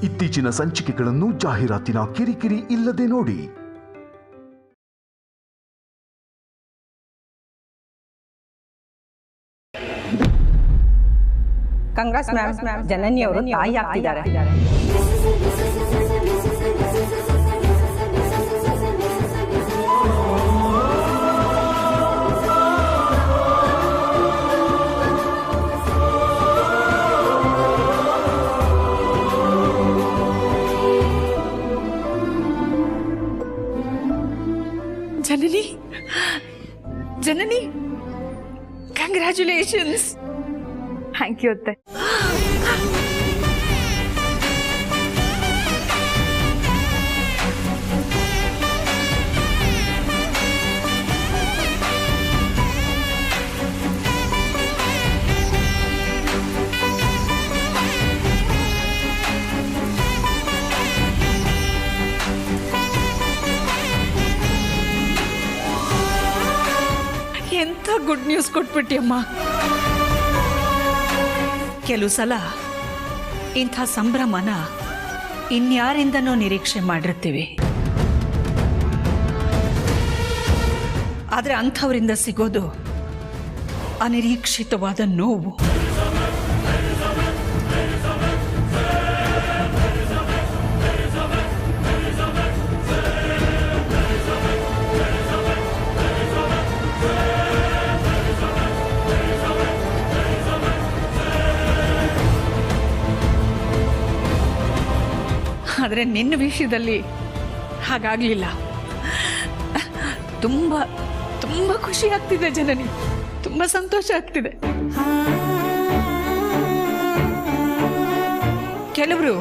ಇತ್ತೀಚಿನ ಸಂಚಿಕೆಗಳನ್ನು ಜಾಹೀರಾತಿನ ಕಿರಿಕಿರಿ ಇಲ್ಲದೆ ನೋಡಿ. ಕಂಗ್ರಾಟ್ಸ್ ಮ್ಯಾಮ್, ಜನನಿ ಅವರು ತಾಯಿ ಆಗ್ತಿದ್ದಾರೆ. ಜನನಿ, ಜನನಿ, ಕಂಗ್ರ್ಯಾಚುಲೇಷನ್ಸ್. ಥ್ಯಾಂಕ್ ಯು ಅತ್ತೆ. ಎಂಥ ಗುಡ್ ನ್ಯೂಸ್ ಕೊಟ್ಬಿಟ್ಟಿಯಮ್ಮ. ಕೆಲವು ಸಲ ಇಂಥ ಸಂಭ್ರಮನ ಇನ್ಯಾರಿಂದನೋ ನಿರೀಕ್ಷೆ ಮಾಡಿರ್ತೀವಿ, ಆದರೆ ಅಂಥವರಿಂದ ಸಿಗೋದು ಅನಿರೀಕ್ಷಿತವಾದ ನೋವು. ಆದರೆ ನಿನ್ನ ವಿಷಯದಲ್ಲಿ ಹಾಗಾಗಲಿಲ್ಲ. ತುಂಬ ತುಂಬ ಖುಷಿ ಆಗ್ತಿದೆ ಜನನಿ, ತುಂಬ ಸಂತೋಷ ಆಗ್ತಿದೆ. ಕೆಲವರು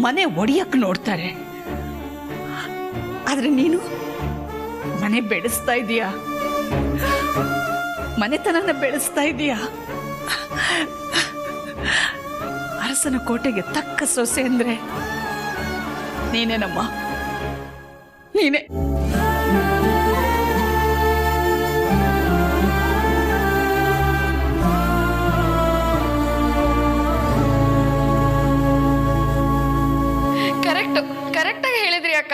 ಮನೆ ಒಡೆಯಕ್ಕೆ ನೋಡ್ತಾರೆ, ಆದರೆ ನೀನು ಮನೆ ಬೆಳೆಸ್ತಾ ಇದೀಯಾ, ಮನೆತನನ ಬೆಳೆಸ್ತಾ ಇದೀಯಾ. ಅರಸನ ಕೋಟೆಗೆ ತಕ್ಕ ಸೊಸೆ ಅಂದ್ರೆ ನೀನೇನಮ್ಮ, ನೀನೇ. ಕರೆಕ್ಟಾಗಿ ಹೇಳಿದ್ರಿ ಅಕ್ಕ.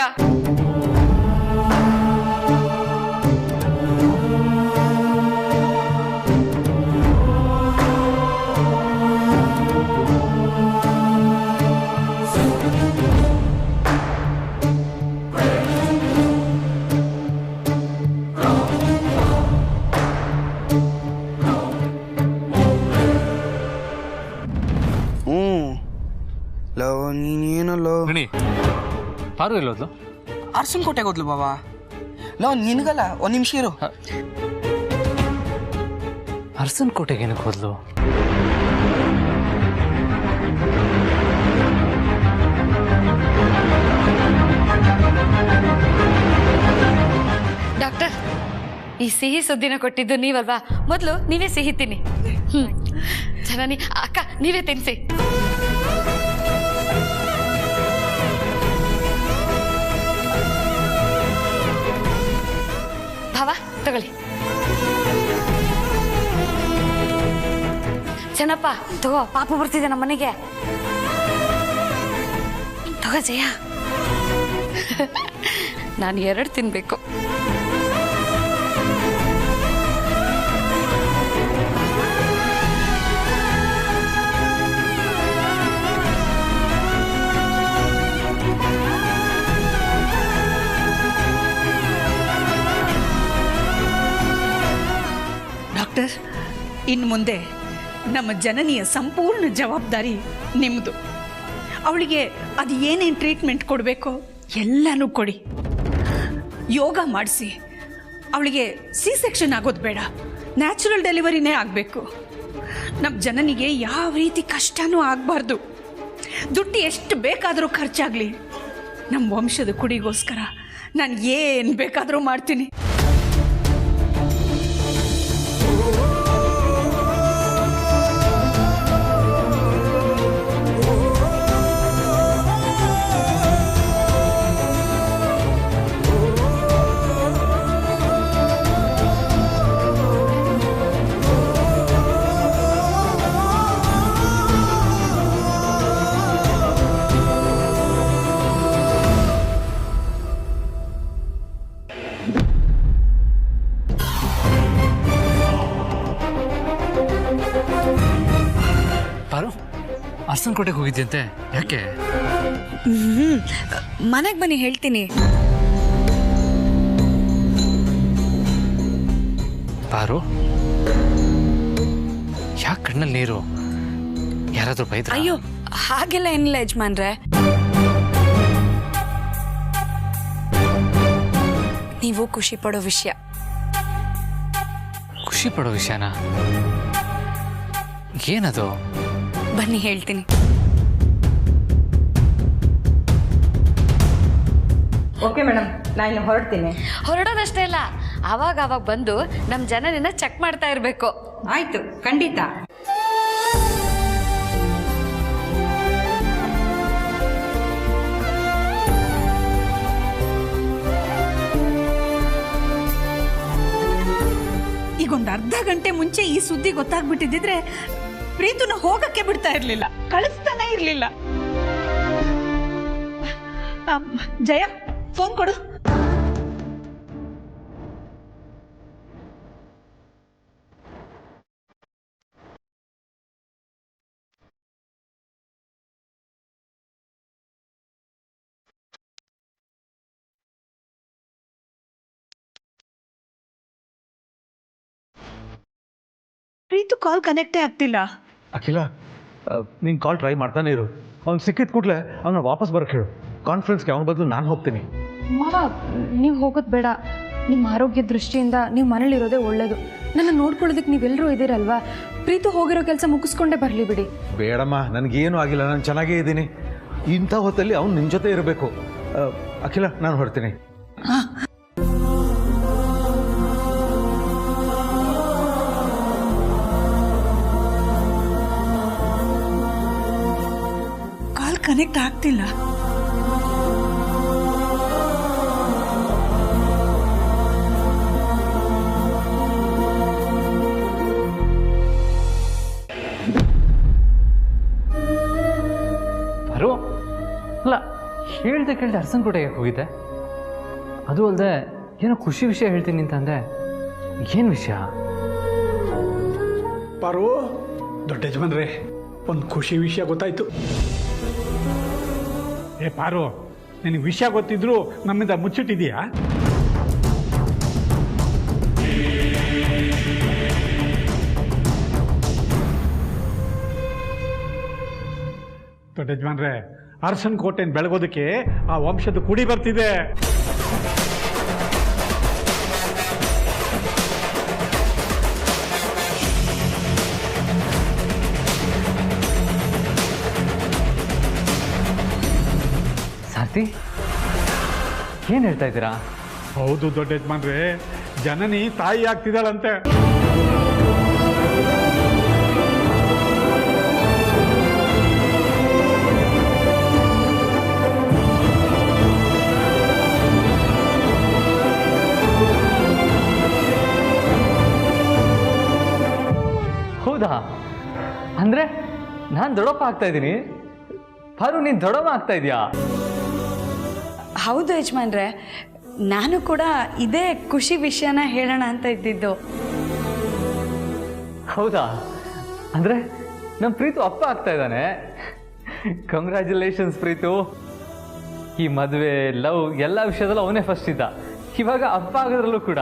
ನೀನೇನಲ್ಲೋ ಪಾರು ಎಲ್ಲೋದ್ಲು? ಅರ್ಸನ್ ಕೋಟೆಗೆ ಹೋದ್ಲು ಬಾಬಾ. ಲವ್ ನಿನಗಲ್ಲ, ಒಂದ್ ನಿಮಿಷ ಇರು. ಅರ್ಸನ್ ಕೋಟೆಗೆ ಏನಕ್ಕೆ ಹೋದ್ಲು? ಡಾಕ್ಟರ್, ಈ ಸಿಹಿ ಸುದ್ದಿನ ಕೊಟ್ಟಿದ್ದು ನೀವಲ್ವಾ? ಮೊದಲು ನೀವೇ ಸಿಹಿ ತಿನ್ನಿ. ಜನನಿ ಅಕ್ಕ, ನೀವೇ ತಿನ್ಸಿ. ಭಾವ ತಗೊಳ್ಳಿ. ಚೆನ್ನಪ್ಪ ತಗೋ, ಪಾಪ ಬರ್ತಿದೆ ನಮ್ಮ ಮನೆಗೆ. ತಗೋ ಜಯ. ನಾನು 2 ತಿನ್ಬೇಕು. ಡಾಕ್ಟರ್, ಇನ್ನು ಮುಂದೆ ನಮ್ಮ ಜನನಿಯ ಸಂಪೂರ್ಣ ಜವಾಬ್ದಾರಿ ನಿಮ್ಮದು. ಅವಳಿಗೆ ಅದು ಏನೇನು ಟ್ರೀಟ್ಮೆಂಟ್ ಕೊಡಬೇಕೋ ಎಲ್ಲನೂ ಕೊಡಿ. ಯೋಗ ಮಾಡಿಸಿ. ಅವಳಿಗೆ ಸಿ ಸೆಕ್ಷನ್ ಆಗೋದು ಬೇಡ, ನ್ಯಾಚುರಲ್ ಡೆಲಿವರಿನೇ ಆಗಬೇಕು. ನಮ್ಮ ಜನನಿಗೆ ಯಾವ ರೀತಿ ಕಷ್ಟನೂ ಆಗಬಾರ್ದು. ದುಡ್ಡು ಎಷ್ಟು ಬೇಕಾದರೂ ಖರ್ಚಾಗಲಿ, ನಮ್ಮ ವಂಶದ ಕುಡಿಗೋಸ್ಕರ ನಾನು ಏನು ಬೇಕಾದರೂ ಮಾಡ್ತೀನಿ. ಅರಸನಕೋಟೆಗೆ ಹೋಗಿದ್ಯಂತೆ, ಯಾಕೆ? ಮನೆಗೆ ಬನ್ನಿ ಹೇಳ್ತೀನಿ. ಪಾರು, ಯಾಕೆ ಕಣ್ಣಲ್ಲಿ ನೀರು? ಯಾರಾದ್ರೂ ಬೈದ್ರ? ಅಯ್ಯೋ ಹಾಗೆಲ್ಲ ಏನಿಲ್ಲ ಯಜಮಾನ್ರೆ. ನೀವು ಖುಷಿ ಪಡೋ ವಿಷಯ. ಖುಷಿ ಪಡೋ ವಿಷಯನಾ? ಏನದು? ಬನ್ನಿ ಹೇಳ್ತೀನಿ. ಓಕೆ ಮೇಡಮ್, ನಾನು ಹೊರಡ್ತೀನಿ. ಹೊರಡೋದಷ್ಟೇ ಅಲ್ಲ, ಅವಾಗ ಬಂದು ನಮ್ಮ ಜನರನ್ನ ಚೆಕ್ ಮಾಡ್ತಾ ಇರಬೇಕು. ಆಯ್ತು, ಖಂಡಿತ. ಈಗೊಂದು ಅರ್ಧ ಗಂಟೆ ಮುಂಚೆ ಈ ಸುದ್ದಿ ಗೊತ್ತಾಗ್ಬಿಟ್ಟಿದ್ರೆ ಪ್ರೀತುನ ಹೋಗಕ್ಕೆ ಬಿಡ್ತಾ ಇರ್ಲಿಲ್ಲ, ಕಳಿಸ್ತಾನೆ ಇರ್ಲಿಲ್ಲ. ಜಯ, ಫೋನ್ ಕೊಡು. ಪ್ರೀತು ಕಾಲ್ ಕನೆಕ್ಟೇ ಆಗ್ತಿಲ್ಲ. ಅಖಿಲ, ನೀನು ಕಾಲ್ ಟ್ರೈ ಮಾಡ್ತಾನೆ ಇರು. ಅವ್ನು ಸಿಕ್ಕಿದ ಕೂಡಲೇ ಅವನ್ನ ವಾಪಸ್ ಬರೋಕ್ಕೆ ಹೇಳು. ಕಾನ್ಫರೆನ್ಸ್ಗೆ ಅವನ ಬದಲು ನಾನು ಹೋಗ್ತೀನಿ. ಮಾವ, ನೀವು ಹೋಗೋದು ಬೇಡ. ನಿಮ್ಮ ಆರೋಗ್ಯ ದೃಷ್ಟಿಯಿಂದ ನೀವು ಮನೇಲಿರೋದೇ ಒಳ್ಳೇದು. ನನ್ನ ನೋಡ್ಕೊಳ್ಳೋದಕ್ಕೆ ನೀವೆಲ್ಲರೂ ಇದ್ದೀರಲ್ವಾ? ಪ್ರೀತು ಹೋಗಿರೋ ಕೆಲಸ ಮುಗಿಸ್ಕೊಂಡೇ ಬರಲಿ ಬಿಡಿ. ಬೇಡಮ್ಮ, ನನಗೇನು ಆಗಿಲ್ಲ, ನಾನು ಚೆನ್ನಾಗೇ ಇದ್ದೀನಿ. ಇಂಥ ಹೊತ್ತಲ್ಲಿ ಅವ್ನು ನಿನ್ನ ಜೊತೆ ಇರಬೇಕು. ಅಖಿಲ, ನಾನು ಹೊರಡ್ತೀನಿ. ಕಾಲ್ ಕನೆಕ್ಟ್ ಆಗ್ತಿಲ್ಲ. ಪಾರು, ಅಲ್ಲ ಹೇಳ್ದೆ ಕೇಳ್ದೆ ಅರಸನಕೋಟೆಗೆ ಹೋಗಿದ್ದೆ. ಅದು ಅಲ್ಲದೆ ಏನೋ ಖುಷಿ ವಿಷಯ ಹೇಳ್ತೀನಿ ಅಂತಂದೆ. ಏನು ವಿಷಯ? ಪಾರು, ದೊಡ್ಡ ಯಜಮಾನ್ರೆ, ಒಂದು ಖುಷಿ ವಿಷಯ ಗೊತ್ತಾಯ್ತು. ಏ ಪಾರು, ನಿನಗೆ ವಿಷಯ ಗೊತ್ತಿದ್ರು ನಮ್ಮಿಂದ ಮುಚ್ಚಿಟ್ಟಿದೀಯಾ? ದೊಡ್ಡ ಯಜಮಾನ್ರೆ, ಅರಸನಕೋಟೆನ ಬೆಳಗೋದಕ್ಕೆ ಆ ವಂಶದ ಕುಡಿ ಬರ್ತಿದೆ. ಸಾರ್ಥಿ, ಏನು ಹೇಳ್ತಾ ಇದ್ದೀರಾ? ಹೌದು ದೊಡ್ಡ ಯಜಮಾನ್ರೆ, ಜನನಿ ತಾಯಿ ಆಗ್ತಿದ್ದಾಳಂತೆ. ಹೌದಾ? ಅಂದರೆ ನಾನು ದೊಡ್ಡಪ್ಪ ಆಗ್ತಾ ಇದ್ದೀನಿ, ಪಾರು ನೀನು ದೊಡ್ಡಮ್ಮ ಆಗ್ತಾ ಇದೆಯಾ? ಹೌದು ಯಜಮಾನ್ರೆ, ನಾನು ಕೂಡ ಇದೇ ಖುಷಿ ವಿಷಯನ ಹೇಳೋಣ ಅಂತ ಇದ್ದಿದ್ದು. ಹೌದಾ? ಅಂದರೆ ನಮ್ಮ ಪ್ರೀತು ಅಪ್ಪ ಆಗ್ತಾ ಇದ್ದಾನೆ. ಕಂಗ್ರ್ಯಾಚುಲೇಷನ್ಸ್ ಪ್ರೀತು. ಈ ಮದುವೆ, ಲವ್ ಎಲ್ಲ ವಿಷಯದಲ್ಲೂ ಅವನೇ ಫಸ್ಟ್ ಇದ್ದ, ಇವಾಗ ಅಪ್ಪ ಆಗೋದ್ರಲ್ಲೂ ಕೂಡ.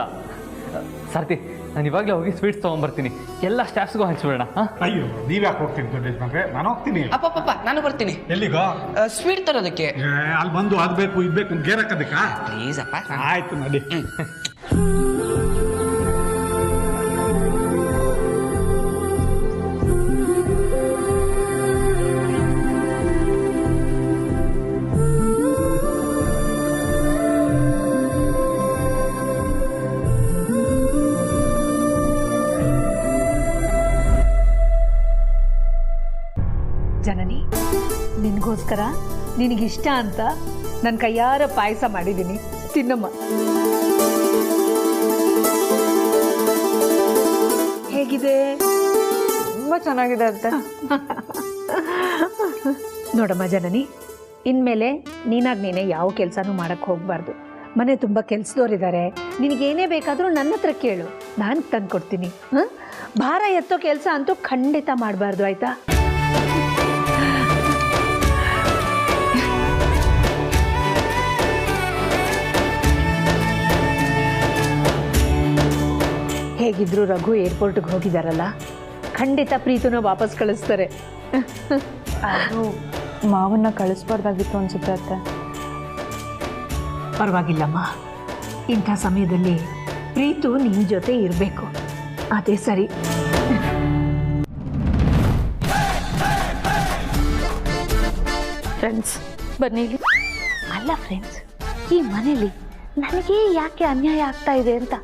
ಸಾರ್ಥಿ, ನಾನು ಇವಾಗಲೇ ಹೋಗಿ ಸ್ವೀಟ್ಸ್ ತೊಗೊಂಬರ್ತೀನಿ, ಎಲ್ಲ ಸ್ಟಾಫ್ಸ್ಗೂ ಹಂಚ್ಬಿಡೋಣ. ಅಯ್ಯೋ, ನೀವ್ಯಾಕೆ ಹೋಗ್ತೀನಿ ದೊಡ್ಡ ಯಜಮಾನ್ರೆ? ನಾನು ಹೋಗ್ತೀನಿ. ಅಪ್ಪ ನಾನು ಬರ್ತೀನಿ. ಎಲ್ಲಿಗೋ? ಸ್ವೀಟ್ ತರೋದಕ್ಕೆ. ಅಲ್ಲಿ ಬಂದು ಅದು ಬೇಕು ಇದು ಬೇಕು ಗೇರಕ್ಕದಕ್ಕ? ಪ್ಲೀಸ್ ಅಪ್ಪ. ಆಯ್ತು ನೋಡಿ. ಜನನಿ, ನಿನಗೋಸ್ಕರ ನಿನಗಿಷ್ಟ ಅಂತ ನನ್ನ ಕೈಯಾರ ಪಾಯಸ ಮಾಡಿದ್ದೀನಿ, ತಿನ್ನಮ್ಮ. ಹೇಗಿದೆ? ತುಂಬ ಚೆನ್ನಾಗಿದೆ ಅಂತ. ನೋಡಮ್ಮ ಜನನಿ, ಇನ್ಮೇಲೆ ನೀನಾಗಿ ನೀನೇ ಯಾವ ಕೆಲಸನೂ ಮಾಡಕ್ಕೆ ಹೋಗಬಾರ್ದು. ಮನೆ ತುಂಬ ಕೆಲಸದವರಿದ್ದಾರೆ, ನಿನಗೇನೇ ಬೇಕಾದರೂ ನನ್ನ ಹತ್ರ ಕೇಳು, ನಾನು ತಂದು ಕೊಡ್ತೀನಿ. ಭಾರ ಎತ್ತೋ ಕೆಲಸ ಅಂತೂ ಖಂಡಿತ ಮಾಡಬಾರ್ದು, ಆಯಿತಾ? ಹೇಗಿದ್ರು ರಘು ಏರ್ಪೋರ್ಟ್ಗೆ ಹೋಗಿದಾರಲ್ಲ, ಖಂಡಿತ ಪ್ರೀತುನ ವಾಪಸ್ ಕಳಿಸ್ತಾರೆ. ಅದು ಮಾವನ್ನ ಕಳಿಸ್ಬಾರ್ದಾಗಿತ್ತು ಅನ್ಸುತ್ತೆ ಅತ್ತೆ. ಪರವಾಗಿಲ್ಲಮ್ಮ, ಇಂಥ ಸಮಯದಲ್ಲಿ ಪ್ರೀತು ನಿನ್ನ ಜೊತೆ ಇರಬೇಕು, ಅದೇ ಸರಿ. ಫ್ರೆಂಡ್ಸ್ ಬನ್ನಿ. ಅಲ್ಲ ಫ್ರೆಂಡ್ಸ್, ಈ ಮನೇಲಿ ನನಗೆ ಯಾಕೆ ಅನ್ಯಾಯ ಆಗ್ತಾ ಇದೆ ಅಂತ.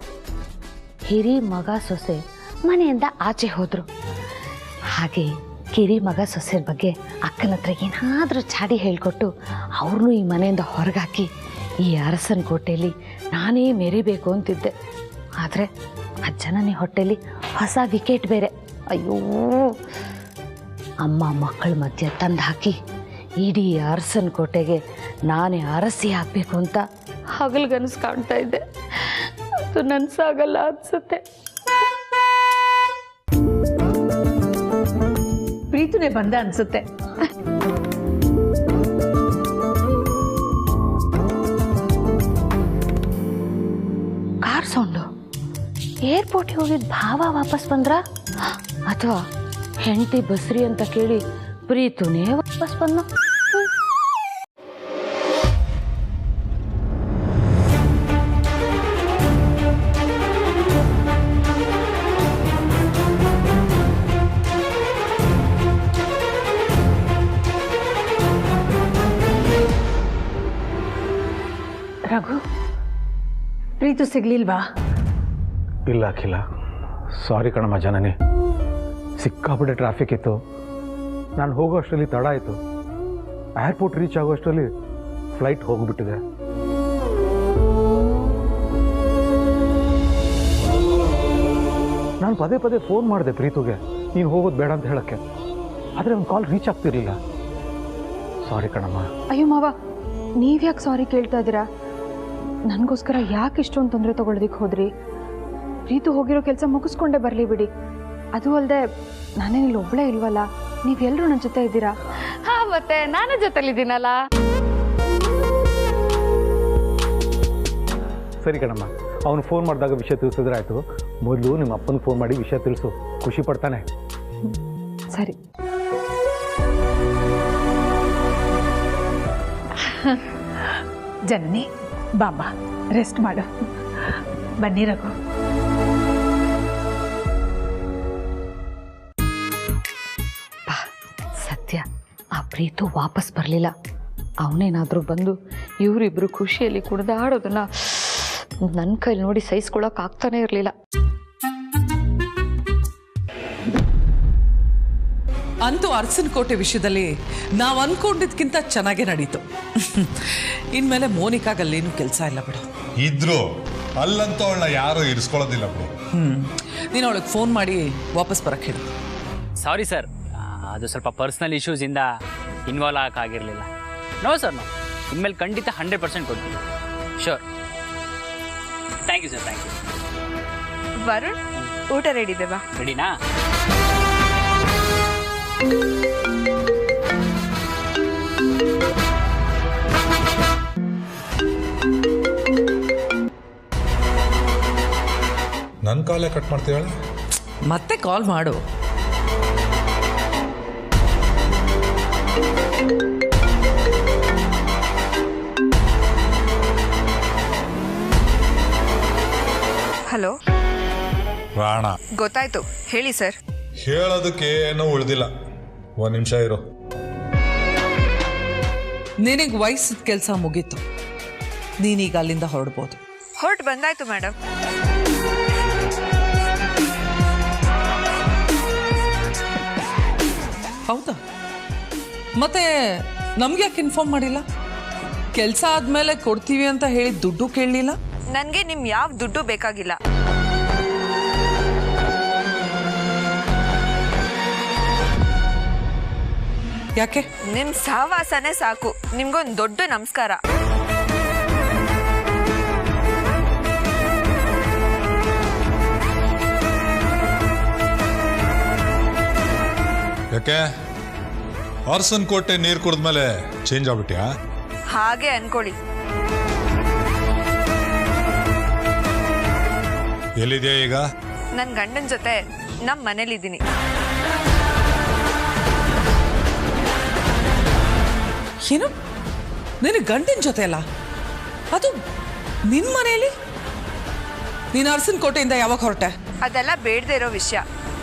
ಹಿರಿ ಮಗ ಸೊಸೆ ಮನೆಯಿಂದ ಆಚೆ ಹೋದ್ರು, ಹಾಗೆ ಕಿರಿ ಮಗ ಸೊಸೆರ ಬಗ್ಗೆ ಅಕ್ಕನ ಹತ್ರ ಏನಾದರೂ ಚಾಡಿ ಹೇಳ್ಕೊಟ್ಟು ಅವ್ರನ್ನೂ ಈ ಮನೆಯಿಂದ ಹೊರಗಾಕಿ ಈ ಅರಸನ ಕೋಟೆಯಲ್ಲಿ ನಾನೇ ಮೆರಿಬೇಕು ಅಂತಿದ್ದೆ. ಆದರೆ ಆ ಜನನಿ ಹೊಟ್ಟೆಲಿ ಹೊಸ ವಿಕೆಟ್ ಬೇರೆ. ಅಯ್ಯೋ, ಅಮ್ಮ ಮಕ್ಕಳ ಮಧ್ಯೆ ತಂದು ಹಾಕಿ ಇಡೀ ಅರಸನ ಕೋಟೆಗೆ ನಾನೇ ಅರಸಿ ಆಗಬೇಕು ಅಂತ ಹಗಲ್ಗನಸು ಕಾಣ್ತಾ ಇದ್ದೆ. ಅದು ನನ್ಸಾಗಲ್ಲ ಅನ್ಸುತ್ತೆ. ಪ್ರೀತುನೇ ಬಂದ ಅನ್ಸುತ್ತೆ. Car sound. ಏರ್ಪೋರ್ಟ್ಗೆ ಹೋಗಿದ್ದು ಭಾವ ವಾಪಸ್ ಬಂದ್ರ, ಅಥವಾ ಹೆಂಡತಿ ಬಸ್ರಿ ಅಂತ ಕೇಳಿ ಪ್ರೀತುನೇ ವಾಪಸ್ ಬಂದ. ರಘು, ಪ್ರೀತು ಸಿಗ್ಲಿಲ್ವಾ? ಇಲ್ಲ ಅಖಿಲ, ಸಾರಿ ಕಣಮ್ಮ ಜನನಿ. ಸಿಕ್ಕಾಪಟ್ಟೆ ಟ್ರಾಫಿಕ್ ಇತ್ತು. ನಾನು ಹೋಗೋ ಅಷ್ಟರಲ್ಲಿ ತಡ ಆಯಿತು. ಏರ್ಪೋರ್ಟ್ ರೀಚ್ ಆಗೋ ಅಷ್ಟರಲ್ಲಿ ಫ್ಲೈಟ್ ಹೋಗಿಬಿಟ್ಟಿದೆ. ನಾನು ಪದೇ ಪದೇ ಫೋನ್ ಮಾಡಿದೆ ಪ್ರೀತುಗೆ, ನೀನು ಹೋಗೋದು ಬೇಡ ಅಂತ ಹೇಳೋಕ್ಕೆ. ಆದರೆ ಒಂದು ಕಾಲ್ ರೀಚ್ ಆಗ್ತಿರಲಿಲ್ಲ. ಸಾರಿ ಕಣಮ್ಮ. ಅಯ್ಯೋ ಮಾವ, ನೀವ್ಯಾಕೆ ಸಾರಿ ಕೇಳ್ತಾ ಇದ್ದೀರಾ? ನನಗೋಸ್ಕರ ಯಾಕೆ ಇಷ್ಟೊಂದು ತೊಂದರೆ ತೊಗೊಳೋದಕ್ಕೆ ಹೋದ್ರಿ? ಪ್ರೀತು ಹೋಗಿರೋ ಕೆಲಸ ಮುಗಿಸ್ಕೊಂಡೇ ಬರಲಿ ಬಿಡಿ. ಅದು ಅಲ್ಲದೆ ನಾನೇನಿಲ್ಲಿ ಒಬ್ಬಳೇ ಇಲ್ವಲ್ಲ, ನೀವೆಲ್ಲರೂ ನನ್ನ ಜೊತೆ ಇದ್ದೀರಾ. ಹಾಂ, ಮತ್ತೆ ನಾನು ಜೊತೆಲಿದ್ದೀನಲ್ಲ. ಸರಿ ಕಣಮ್ಮ, ಅವನು ಫೋನ್ ಮಾಡಿದಾಗ ವಿಷಯ ತಿಳಿಸಿದ್ರೆ ಆಯಿತು. ಮೊದಲು ನಿಮ್ಮ ಅಪ್ಪನಿಗೆ ಫೋನ್ ಮಾಡಿ ವಿಷಯ ತಿಳಿಸು, ಖುಷಿ ಪಡ್ತಾನೆ. ಸರಿ. ಜನನಿ, ಬಾಬಾ ರೆಸ್ಟ್ ಮಾಡು. ಬನ್ನಿ ರಘು. ಸತ್ಯ, ಆ ಪ್ರೀತು ವಾಪಸ್ ಬರಲಿಲ್ಲ. ಅವನೇನಾದರೂ ಬಂದು ಇವರಿಬ್ರು ಖುಷಿಯಲ್ಲಿ ಕುಣಿದಾಡೋದನ್ನ ನನ್ನ ಕೈಲಿ ನೋಡಿ ಸಹಿಸ್ಕೊಳಕ್ ಆಗ್ತಾನೆ ಇರಲಿಲ್ಲ. ಅಂತೂ ಅರಸನ ಕೋಟೆ ವಿಷಯದಲ್ಲಿ ನಾವು ಅನ್ಕೊಂಡಿದ್ಕಿಂತ ಚೆನ್ನಾಗೇ ನಡೀತು. ಇನ್ಮೇಲೆ ಮೋನಿಕಾಗಲ್ಲೇನು ಕೆಲಸ ಇಲ್ಲ ಬಿಡು. ಇದ್ರು ಅಲ್ಲಂತೂ ಅವಳನ್ನ ಯಾರು ಇರಿಸ್ಕೊಳ್ಳೋದಿಲ್ಲ ಬಿಡು. ನೀನು ಅವಳಿಗೆ ಫೋನ್ ಮಾಡಿ ವಾಪಸ್ ಬರಕ್ಕೆ ಹೇಳು. ಸಾರಿ ಸರ್, ಅದು ಸ್ವಲ್ಪ ಪರ್ಸ್ನಲ್ ಇಶ್ಯೂಸಿಂದ ಇನ್ವಾಲ್ವ್ ಆಗೋಕ್ಕಾಗಿರಲಿಲ್ಲ. ನೋ ಸರ್, ನೋ, ಇನ್ಮೇಲೆ ಖಂಡಿತ 100% ಕೊಡ್ತೀವಿ. Sure. Thank you sir, thank you. Varun, ಊಟ ರೆಡಿ ಇದೆ ಬಾ. ರೆಡಿನಾ? ನನ್ನ ಕಾಲೇ ಕಟ್ ಮಾಡ್ತೀವಳ? ಮತ್ತೆ ಕಾಲ್ ಮಾಡು. ಹಲೋ, ರಾಣ. ಗೊತ್ತಾಯ್ತು, ಹೇಳಿ ಸರ್. ಹೇಳೋದಕ್ಕೆ ಏನೂ ಉಳಿದಿಲ್ಲ, ಒಂದು ನಿಮಿಷ ಇರು. ನಿನಗೆ ವಯಸ್ಸಿದ ಕೆಲಸ ಮುಗೀತು, ನೀನೀಗ ಅಲ್ಲಿಂದ ಹೊರಡ್ಬೋದು. ಹೊರಟು ಬಂದಾಯ್ತು ಮೇಡಮ್. ಹೌದಾ? ಮತ್ತೆ ನಮ್ಗೆ ಯಾಕೆ ಇನ್ಫಾರ್ಮ್ ಮಾಡಿಲ್ಲ? ಕೆಲಸ ಆದ್ಮೇಲೆ ಕೊಡ್ತೀವಿ ಅಂತ ಹೇಳಿ ದುಡ್ಡು ಕೇಳಲಿಲ್ಲ? ನನಗೆ ನಿಮ್ ಯಾವ ದುಡ್ಡು ಬೇಕಾಗಿಲ್ಲ. ಯಾಕೆ? ನಿಮ್ ಸಹವಾಸನೇ ಸಾಕು. ನಿಮ್ಗೊಂದು ದೊಡ್ಡ ನಮಸ್ಕಾರ. ಯಾಕೆ ಅರಸನ್ ಕೋಟೆ ನೀರು ಕುಡಿದ್ಮೇಲೆ ಚೇಂಜ್ ಆಗ್ಬಿಟ್ಯಾ? ಹಾಗೆ ಅನ್ಕೊಳ್ಳಿ. ಎಲ್ಲಿದೆಯಾ ಈಗ? ನನ್ನ ಗಂಡನ ಜೊತೆ ನಮ್ಮ ಮನೇಲಿದ್ದೀನಿ. ಏನು ನಿನ್ನ ಗಂಡನ ಜೊತೆ ಅಲ್ಲ, ಅದು ನಿನ್ನ ಮನೆಯಲ್ಲಿ? ನೀನು ಅರಸನಕೋಟೆಯಿಂದ ಯಾವಾಗ ಹೊರಟೆ? ಅದೆಲ್ಲ ಬೇಡದೇ ಇರೋ ವಿಷಯ.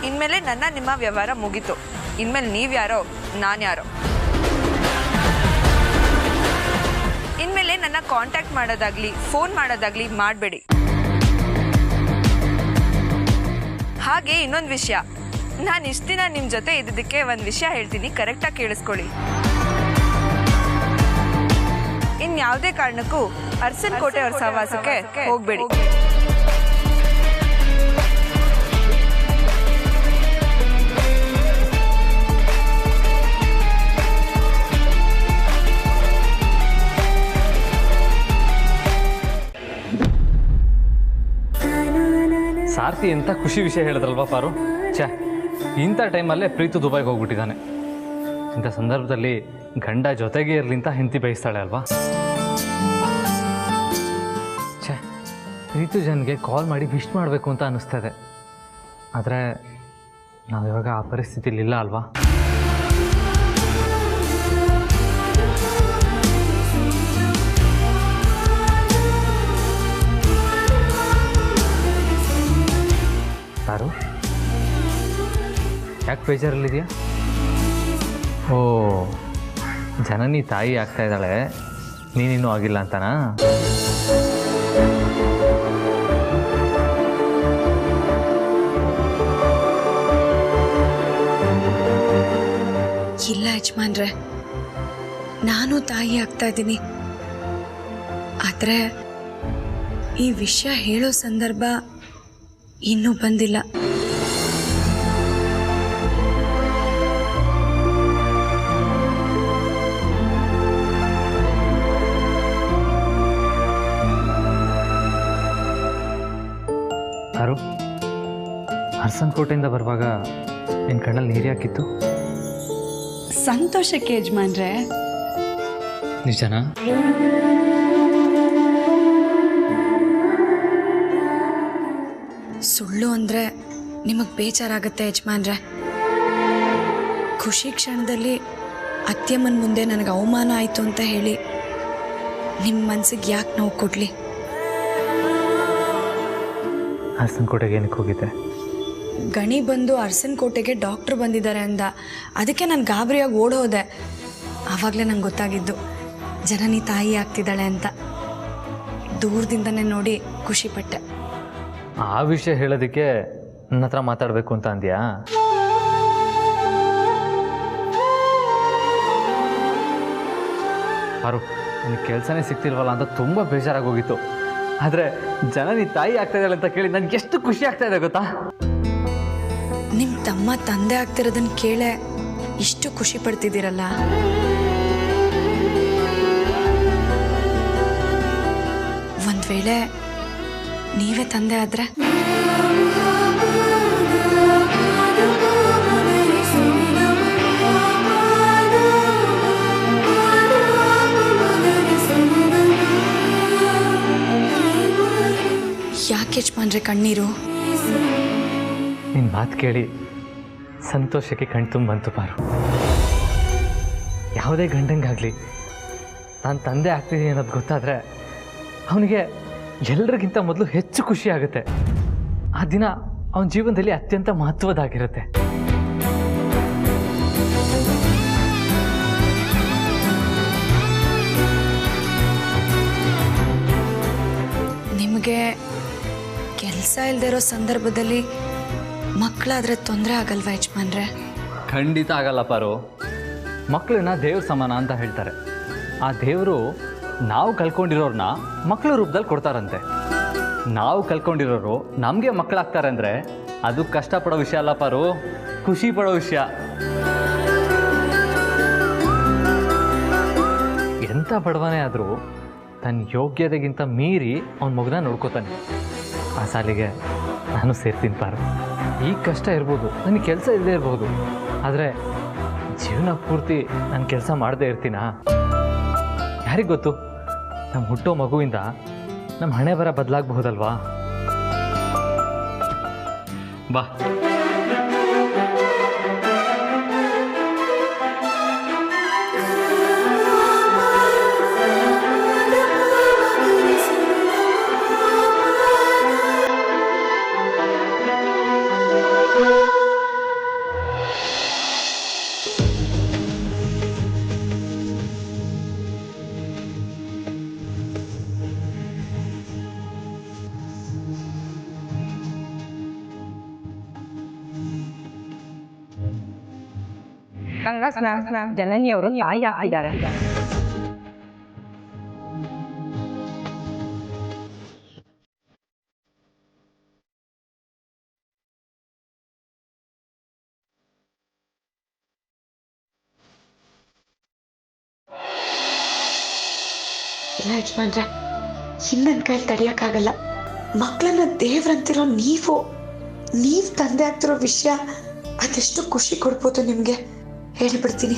ಇನ್ಮೇಲೆ ನನ್ನ ನಿಮ್ಮ ವ್ಯವಹಾರ ಮುಗೀತು. ಇನ್ಮೇಲೆ ನೀವ್ಯಾರೋ ನಾನು ಯಾರೋ. ಇನ್ಮೇಲೆ ನನ್ನ ಕಾಂಟ್ಯಾಕ್ಟ್ ಮಾಡೋದಾಗ್ಲಿ ಫೋನ್ ಮಾಡೋದಾಗ್ಲಿ ಮಾಡಬೇಡಿ. ಹಾಗೆ ಇನ್ನೊಂದು ವಿಷಯ, ನಾನು ಇಷ್ಟು ದಿನ ನಿಮ್ಮ ಜೊತೆ ಇದ್ದದಕ್ಕೆ ಒಂದು ವಿಷಯ ಹೇಳ್ತೀನಿ, ಕರೆಕ್ಟಾಗಿ ಕೇಳಿಸ್ಕೊಳ್ಳಿ. ಇನ್ಯಾವುದೇ ಕಾರಣಕ್ಕೂ ಅರಸನಕೋಟೆ ಅವ್ರ ಸಹವಾಸಕ್ಕೆ ಹೋಗಬೇಡಿ. ಸಾರ್ಥಿ ಎಂಥ ಖುಷಿ ವಿಷಯ ಹೇಳಿದ್ರಲ್ವಾ ಪಾರು. ಛೇ, ಇಂಥ ಟೈಮಲ್ಲೇ ಪ್ರೀತು ದುಬೈಗೆ ಹೋಗ್ಬಿಟ್ಟಿದ್ದಾನೆ. ಇಂಥ ಸಂದರ್ಭದಲ್ಲಿ ಗಂಡ ಜೊತೆಗೆ ಇರಲಿ ಅಂತ ಹೆಂಡತಿ ಬಯಸ್ತಾಳೆ ಅಲ್ವಾ. ಛೇ, ಪ್ರೀತು ಜನಗೆ ಕಾಲ್ ಮಾಡಿ ವಿಶ್ ಮಾಡಬೇಕು ಅಂತ ಅನ್ನಿಸ್ತದೆ. ಆದರೆ ನಾವಿವಾಗ ಆ ಪರಿಸ್ಥಿತಿಲಿ ಇಲ್ಲ ಅಲ್ವಾ. ಪಾರು, ಯಾಕೆ ಬೇಜಾರಲ್ಲಿದೆಯಾ? ಓ, ಜನನಿ ತಾಯಿ ಆಗ್ತಾ ಇದ್ದಾಳೆ, ನೀನಿನ್ನೂ ಆಗಿಲ್ಲ ಅಂತನಾ? ಇಲ್ಲ ಯಜಮಾನ್ರೆ, ನಾನು ತಾಯಿ ಆಗ್ತಾ ಇದ್ದೀನಿ. ಆದರೆ ಈ ವಿಷಯ ಹೇಳೋ ಸಂದರ್ಭ ಇನ್ನೂ ಬಂದಿಲ್ಲ. ಯಾರು ಅರಸನಕೋಟೆಯಿಂದ ಬರುವಾಗ ನಿನ್ನ ಕಣ್ಣಲ್ಲಿ ನೀರು ಯಾಕಿತ್ತು? ಸಂತೋಷಕ್ಕೆ ಯಜಮಾನ್ರೆ. ನಿಜನಾ? ಸುಳ್ಳು ಅಂದರೆ ನಿಮಗೆ ಬೇಜಾರಾಗುತ್ತೆ ಯಜಮಾನ್ರೆ. ಖುಷಿ ಕ್ಷಣದಲ್ಲಿ ಅತ್ಯಮ್ಮನ ಮುಂದೆ ನನಗೆ ಅವಮಾನ ಆಯಿತು ಅಂತ ಹೇಳಿ ನಿಮ್ಮ ಮನಸ್ಸಿಗೆ ಯಾಕೆ ನೋವು ಕೊಡಲಿ? ಅರಸನಕೋಟೆಗೆ ಏನಕ್ಕೆ ಹೋಗಿದ್ದೆ? ಗಣಿ ಬಂದು ಅರಸನಕೋಟೆಗೆ ಡಾಕ್ಟ್ರು ಬಂದಿದ್ದಾರೆ ಅಂದ. ಅದಕ್ಕೆ ನಾನು ಗಾಬರಿಯಾಗಿ ಓಡೋದೆ. ಆವಾಗಲೇ ನಂಗೆ ಗೊತ್ತಾಗಿದ್ದು ಜನನಿ ತಾಯಿ ಆಗ್ತಿದ್ದಾಳೆ ಅಂತ. ದೂರದಿಂದನೇ ನೋಡಿ ಖುಷಿಪಟ್ಟೆ. ಆ ವಿಷಯ ಹೇಳೋದಕ್ಕೆ ನನ್ನ ಹತ್ರ ಮಾತಾಡಬೇಕು ಅಂತ ಅಂದ್ಯಾ? ಪಾರು, ನಿನಗೆ ಕೆಲಸನೇ ಸಿಗ್ತಿಲ್ವಲ್ಲ ಅಂತ ತುಂಬ ಬೇಜಾರಾಗೋಗಿತ್ತು. ಆದರೆ ಜನನಿ ತಾಯಿ ಆಗ್ತಾ ಇದ್ದಾಳೆ ಅಂತ ಕೇಳಿ ನನಗೆ ಎಷ್ಟು ಖುಷಿ ಆಗ್ತಾ ಇದೆ ಗೊತ್ತಾ? ನಿಮ್ಮ ತಮ್ಮ ತಂದೆ ಆಗ್ತಿರೋದನ್ನ ಕೇಳೇ ಇಷ್ಟು ಖುಷಿ ಪಡ್ತಿದ್ದೀರಲ್ಲ. ಒಂದು ವೇಳೆ ನೀವೇ ತಂದೆ ಆದ್ರೆ? ಯಾಕೆ ಯಜಮಾನ್ರೆ ಕಣ್ಣೀರು? ನಿನ್ನ ಮಾತು ಕೇಳಿ ಸಂತೋಷಕ್ಕೆ ಕಣ್ತುಂಬ ಬಂತು ಪಾರು. ಯಾವುದೇ ಗಂಡಂಗಾಗಲಿ ನಾನು ತಂದೆ ಆಗ್ತಿದ್ದೀನಿ ಅನ್ನೋದು ಗೊತ್ತಾದರೆ ಅವನಿಗೆ ಎಲ್ಲರಿಗಿಂತ ಮೊದಲು ಹೆಚ್ಚು ಖುಷಿ ಆಗುತ್ತೆ. ಆ ದಿನ ಅವನ ಜೀವನದಲ್ಲಿ ಅತ್ಯಂತ ಮಹತ್ವದಾಗಿರುತ್ತೆ. ನಿಮಗೆ ಕೆಲಸ ಇಲ್ಲದೆ ಇರೋ ಸಂದರ್ಭದಲ್ಲಿ ಮಕ್ಕಳಾದರೆ ತೊಂದರೆ ಆಗಲ್ವಾ ಯಜಮಾನ್ರೆ? ಖಂಡಿತ ಆಗಲ್ಲ ಪಾರು. ಮಕ್ಕಳನ್ನ ದೇವ್ರ ಸಮಾನ ಅಂತ ಹೇಳ್ತಾರೆ. ಆ ದೇವರು ನಾವು ಕಳ್ಕೊಂಡಿರೋರನ್ನ ಮಕ್ಕಳ ರೂಪದಲ್ಲಿ ಕೊಡ್ತಾರಂತೆ. ನಾವು ಕಳ್ಕೊಂಡಿರೋರು ನಮಗೆ ಮಕ್ಕಳಾಗ್ತಾರೆ ಅಂದರೆ ಅದು ಕಷ್ಟಪಡೋ ವಿಷಯ ಅಲ್ಲ ಪಾರು, ಖುಷಿ ಪಡೋ ವಿಷಯ. ಎಂಥ ಬಡವನೇ ಆದರೂ ತನ್ನ ಯೋಗ್ಯತೆಗಿಂತ ಮೀರಿ ಅವನ ಮಗನ ನೋಡ್ಕೋತಾನೆ. ಆ ಸಾಲಿಗೆ ನಾನು ಸೇರ್ತೀನಿ ಪಾರು. ಈಗ ಕಷ್ಟ ಇರ್ಬೋದು, ನನಗೆ ಕೆಲಸ ಇಲ್ಲದೆ ಇರ್ಬೋದು, ಆದರೆ ಜೀವನ ಪೂರ್ತಿ ನಾನು ಕೆಲಸ ಮಾಡದೇ ಇರ್ತೀನಾ? ಯಾರಿಗೆ ಗೊತ್ತು, ನಮ್ಮ ಹುಟ್ಟೋ ಮಗುವಿಂದ ನಮ್ಮ ಹಣೆ ಬರ ಬದಲಾಗಬಹುದಲ್ವಾ? ಬಾ. ಜನನಿಯವರು ತಾಯಿ ಆಗಿದ್ದಾರೆ. ಇಲ್ಲ ಯಜಮಾನ್ರೆ, ಇನ್ನೊಂದು ಕೈ ತಡೆಯೋಕ್ಕಾಗಲ್ಲ. ಮಕ್ಕಳನ್ನ ದೇವ್ರಂತಿರೋ ನೀವು ತಂದೆ ಆಗ್ತಿರೋ ವಿಷಯ ಅದೆಷ್ಟು ಖುಷಿ ಕೊಡ್ಬೋದು ನಿಮಗೆ, ಹೇಳಿಬಿಡ್ತೀನಿ.